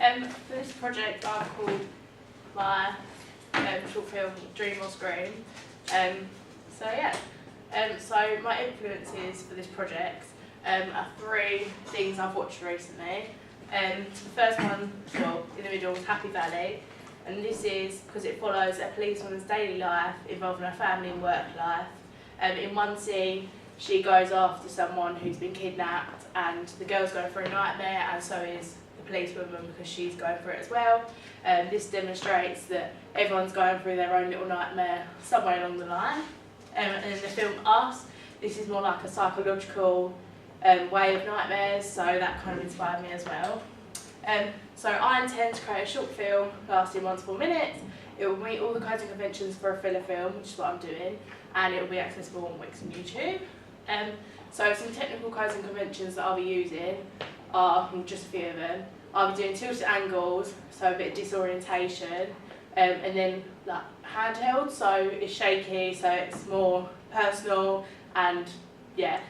For this project, I've called my short film Dream or Scream. So my influences for this project are three things I've watched recently. The first one, well, in the middle, was Happy Valley, and this is because it follows a policewoman's daily life involving her family and work life. In one scene, she goes after someone who's been kidnapped, and the girl's going through a nightmare, and so is the policewoman because she's going through it as well. This demonstrates that everyone's going through their own little nightmare somewhere along the line. And in the film Us, this is more like a psychological way of nightmares, so that kind of inspired me as well. So I intend to create a short film lasting 1 to 4 minutes. It will meet all the codes and conventions for a thriller film, which is what I'm doing, and it will be accessible on Wix and YouTube. So some technical codes and conventions that I'll be using are just a few of them. I'll be doing tilted angles, so a bit of disorientation, and then like handheld, so it's shaky, so it's more personal, and yeah.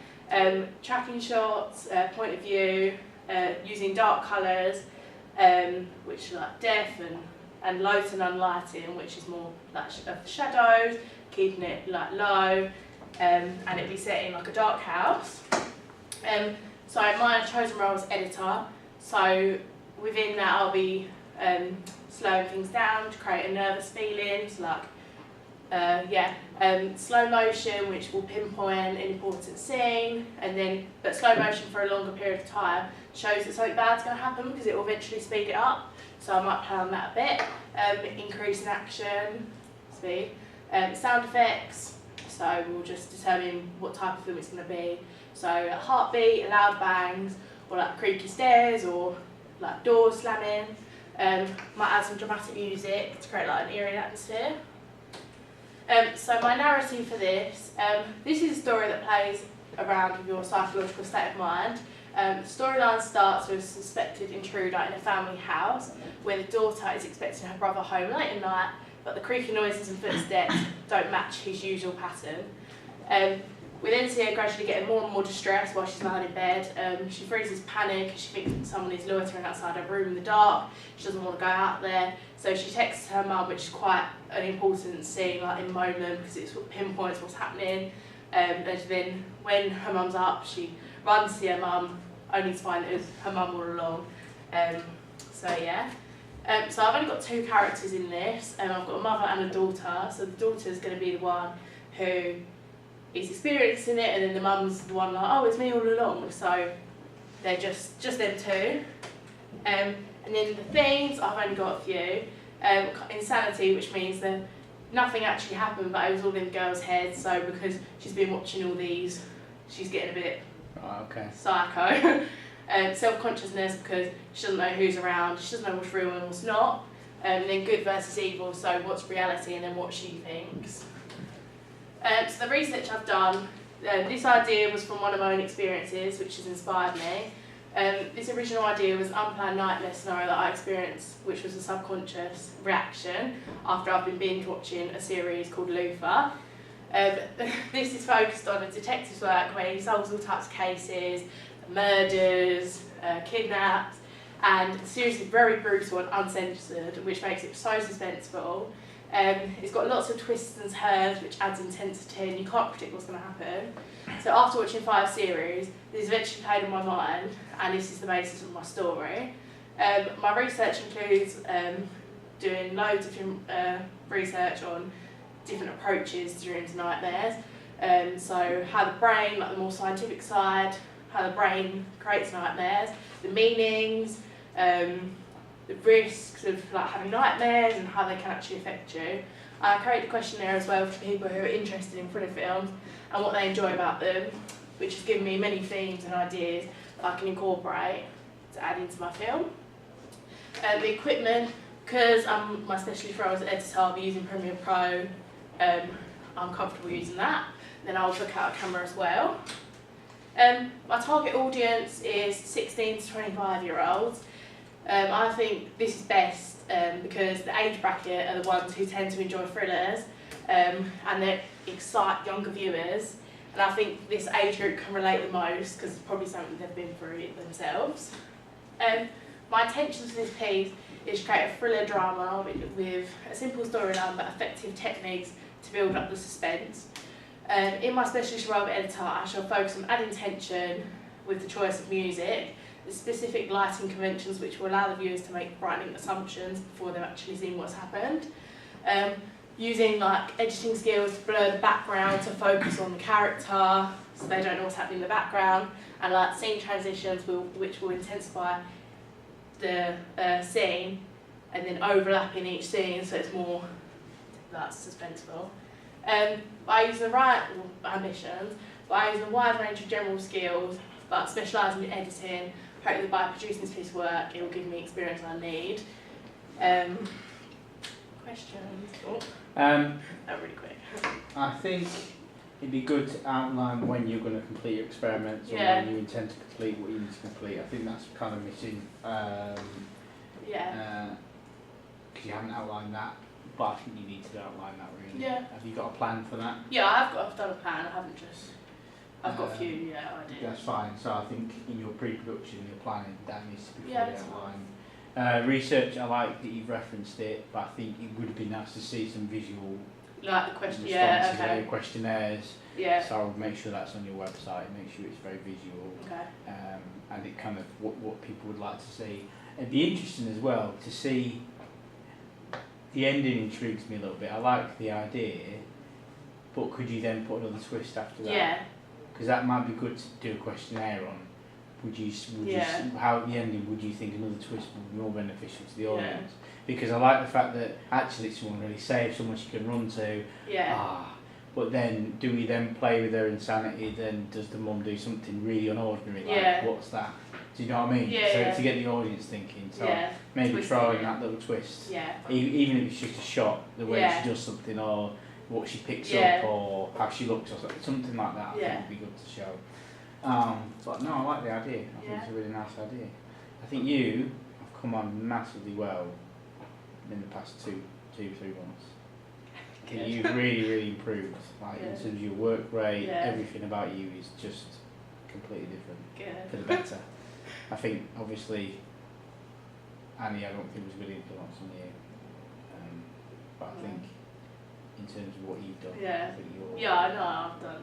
Tracking shots, point of view, using dark colours, which are like depth, and low to none lighting, which is more like of the shadows, keeping it like low, and it'll be set in like a dark house. So my chosen role is editor, so within that I'll be slowing things down to create a nervous feeling, so like slow motion, which will pinpoint an important scene, but slow motion for a longer period of time shows that something bad's going to happen because it will eventually speed it up. So I might play on that a bit. Increase in action, speed. Sound effects, so we'll just determine what type of film it's going to be. So a heartbeat, loud bangs, or like creaky stairs, or like doors slamming. Might add some dramatic music to create like an eerie atmosphere. So my narrative for this is a story that plays around with your psychological state of mind. The storyline starts with a suspected intruder in a family house where the daughter is expecting her brother home late at night, but the creaky noises and footsteps don't match his usual pattern. We then see her gradually getting more and more distressed while she's lying in bed. She freezes panic as she thinks that someone is loitering outside her room in the dark. She doesn't want to go out there, so she texts her mum, which is quite an important scene, like in moment, because it sort of pinpoints what's happening. And then when her mum's up, she runs to see her mum, only to find that it was her mum all along. So I've only got 2 characters in this, and I've got a mother and a daughter. So the daughter's going to be the one who is experiencing it, and then the mum's the one like, oh, it's me all along. So they're just them two. And then the themes, I've only got a few. Insanity, which means that nothing actually happened, but it was all in the girl's head. So because she's been watching all these, she's getting a bit psycho. Self-consciousness, because she doesn't know who's around, she doesn't know what's real and what's not. And then good versus evil, so what's reality and then what she thinks. So the research I've done, this idea was from one of my own experiences, which has inspired me. This original idea was an unplanned nightmare scenario that I experienced, which was a subconscious reaction after I've been binge watching a series called Luther. This is focused on a detective's work where he solves all types of cases, murders, kidnaps, and the series is very brutal and uncensored, which makes it so suspenseful. It's got lots of twists and turns, which adds intensity, and you can't predict what's going to happen. So after watching 5 series, this eventually played on my mind, and this is the basis of my story. My research includes doing loads of different research on different approaches during nightmares. So how the brain, like the more scientific side, how the brain creates nightmares, the meanings, the risks of like having nightmares and how they can actually affect you. I created a questionnaire as well for people who are interested in thriller films and what they enjoy about them, which has given me many themes and ideas that I can incorporate to add into my film. The equipment, because my specialty role as an editor, I'll be using Premiere Pro. I'm comfortable using that. Then I'll look out a camera as well. My target audience is 16 to 25-year-olds. I think this is best because the age bracket are the ones who tend to enjoy thrillers and they excite younger viewers. And I think this age group can relate the most because it's probably something they've been through themselves. my intention for this piece is to create a thriller drama with a simple storyline but effective techniques to build up the suspense. In my specialist role of editor, I shall focus on adding tension with the choice of music, the specific lighting conventions which will allow the viewers to make frightening assumptions before they've actually seen what's happened. Using like editing skills to blur the background to focus on the character so they don't know what's happening in the background, and like scene transitions which will intensify the scene and then overlapping each scene so it's more like suspenseful. By using the right ambitions, by using a wide range of general skills but specialising in editing, hopefully by producing this piece of work it will give me experience I need. Questions? Oh. Really quick. I think it'd be good to outline when you're going to complete your experiments or Yeah. when you intend to complete what you need to complete. I think that's kind of missing. Yeah. Because you haven't outlined that, but I think you need to outline that really. Yeah. Have you got a plan for that? Yeah, I've done a plan. I haven't just. I've got a few ideas. That's fine. So I think in your pre-production, your planning, that needs to be fully Yeah, outlined. Research, I like that you've referenced it, but I think it would be nice to see some visual Like the question. responses, Yeah. Okay. questionnaires. Yeah. So I'll make sure that's on your website. Make sure it's very visual, Okay. and it kind of what people would like to see. It'd be interesting as well to see. The ending intrigues me a little bit. I like the idea, but could you then put another twist after that? Yeah. Because that might be good to do a questionnaire on. Would you how at the ending would you think another twist would be more beneficial to the audience? Because I like the fact that actually it's someone really safe, someone she can run to. Yeah. But then do we then play with her insanity? Then does the mum do something really unordinary? Like Yeah. what's that? Do you know what I mean? Yeah, So yeah. to get the audience thinking. So Yeah. maybe Twisting trying it. that little twist. Yeah. Even if it's just a shot, the way Yeah. she does something or what she picks Yeah. up or how she looks or something like that, I Yeah. think would be good to show. But no, I like the idea. I think it's a really nice idea. I think you have come on massively well in the past 2-3 months. I think you've really improved. Like in terms of your work rate, everything about you is just completely different for the better. I think obviously Annie, I don't think was a good influence on you, but I think in terms of what you've done, I think you're. Yeah, I know I've done.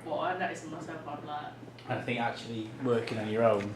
What I noticed in myself, I'm like. I think actually working on your own